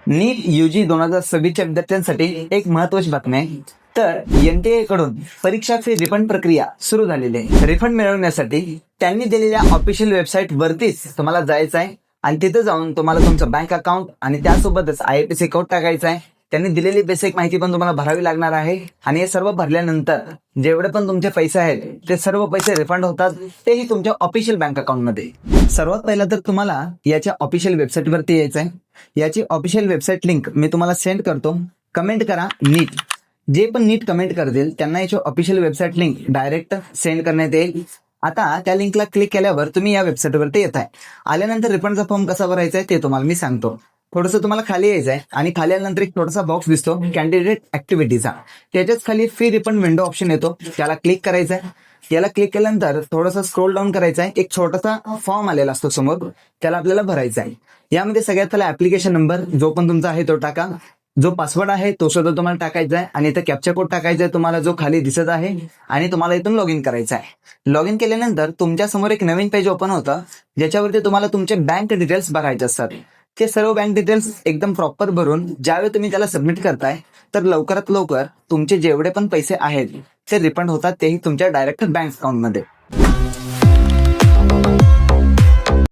नीट UG 2026च्या विद्यार्थ्यांसाठी एक महत्वाची बातमी आहे. तर NTA कडून परीक्षा फी रिफंड प्रक्रिया सुरू झालेली आहे. रिफंड मिळवण्यासाठी त्यांनी दिलेल्या ऑफिशियल वेबसाईट वरतीच तुम्हाला जायचं आहे आणि तिथे जाऊन तुम्हाला तुमचं बँक अकाउंट आणि त्यासोबतच IFSC कोड टाकायचा आहे. त्यांनी दिलेली बेसिक माहिती पण तुम्हाला भरावी लागणार आहे आणि हे सर्व भरल्यानंतर जेवढे पण तुमचे पैसे आहेत ते सर्व पैसे रिफंड होतात, तेही तुमच्या ऑफिशियल बँक अकाउंटमध्ये. सर्वात पहिला तर तुम्हाला याच्या ऑफिशियल वेबसाईट वरती यायचं आहे. याची ऑफिशियल वेबसाईट लिंक मी तुम्हाला सेंड करतो. कमेंट करा नीट. जे पण नीट कमेंट करतील त्यांना याची official website link direct send करण्यात येईल. आता त्या लिंकला क्लिक केल्यावर तुम्ही या वेबसाईटवरती येत आहे. आल्यानंतर रिफंडचा फॉर्म कसा भरायचा आहे ते तुम्हाला मी सांगतो. थोडंसं तुम्हाला खाली यायचं आहे आणि खाली आल्यानंतर एक छोटासा बॉक्स दिसतो कॅन्डिडेट ऍक्टिव्हिटीचा. त्याच्याच खाली फी रिफंड विंडो ऑप्शन येतो, त्याला क्लिक करायचं आहे. याला क्लिक केल्यानंतर थोडंसं स्क्रोल डाऊन करायचं आहे. एक छोटासा फॉर्म आलेला असतो समोर, त्याला आपल्याला भरायचा आहे. यामध्ये सगळ्यात पहिला ऍप्लिकेशन नंबर जो पण तुमचा आहे तो टाका. जो पासवर्ड आहे तो सुद्धा तुम्हाला टाकायचा आहे आणि इथं कॅप्चा कोड टाकायचा आहे तुम्हाला, जो खाली दिसत आहे, आणि तुम्हाला इथून लॉग इन करायचं आहे. लॉग इन केल्यानंतर तुमच्या समोर एक नवीन पेज ओपन होतं, ज्याच्यावरती तुम्हाला तुमचे बँक डिटेल्स भरायचे असतात. ते सर्व बँक डिटेल्स एकदम प्रॉपर भरून ज्यावेळी तुम्ही त्याला सबमिट करताय तर लवकरात लवकर तुमचे जेवढे पण पैसे आहेत ते रिफंड होतात, तेही तुमच्या डायरेक्ट बँक अकाउंटमध्ये.